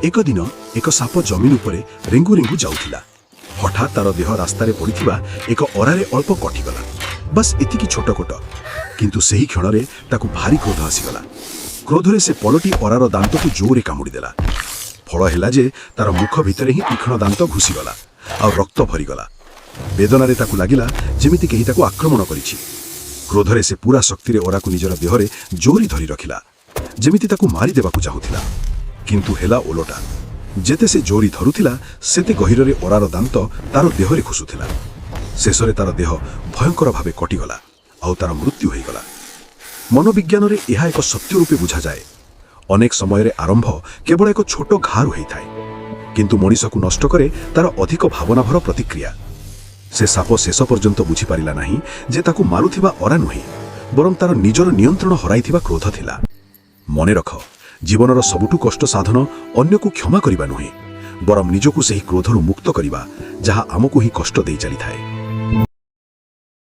एक दिन एक साप जमीन उपरे रेंगु रेंगु जाउथिला। हठात तार देह रास्तार पड़िथिबा एक अरारे अल्प कटिगला। बस एतिकी छोटकोट, किंतु सेही क्षणरे ताकु भारी क्रोध आसीगला। क्रोधरे से पलटी अरार दांत को जोरे कामुड़ी देला। फल हेला जे तार मुख भितरे ही तीक्ष्ण दांत घुसीगला आ रक्त भरीगला। वेदनारे ताकु लागिला जेमिति केही ताकु आक्रमण करिछि। क्रोधरे से पूरा शक्ति अरा को निजर देहरे जोरी धरी रखिला, जेमिति ताकु मारी देबाकु चाहुथिला। किंतु हेला ओलटा। जेते से जोरी धरुथिला सेते गहिररे अरार दांत तार देहरे घुसुथिला। शेषरे तार देह भयंकर भावे कटिगला आउ तार मृत्यु होइगला। मनोविज्ञान यह एक सत्य रूपे बुझा जाए। अनेक समय आरंभ केवल एक छोट घार होइथाय, किंतु मनीष को नष्ट करे तार अधिक भावनाभर प्रतिक्रिया। से साप शेष पर्यंत बुझी पारिला नाही जे ताकु मारुथिबा अरा नुहे, बरं तार निजर नियंत्रण हराइथिबा क्रोध थिला। मने रख, जीवनर सबुठु कष्ट साधन अन्य को क्षमा करिबा नुहे, बरं निजकु सेही क्रोधरु मुक्त करिबा, जहा आमकु ही कष्ट देई चली थाए।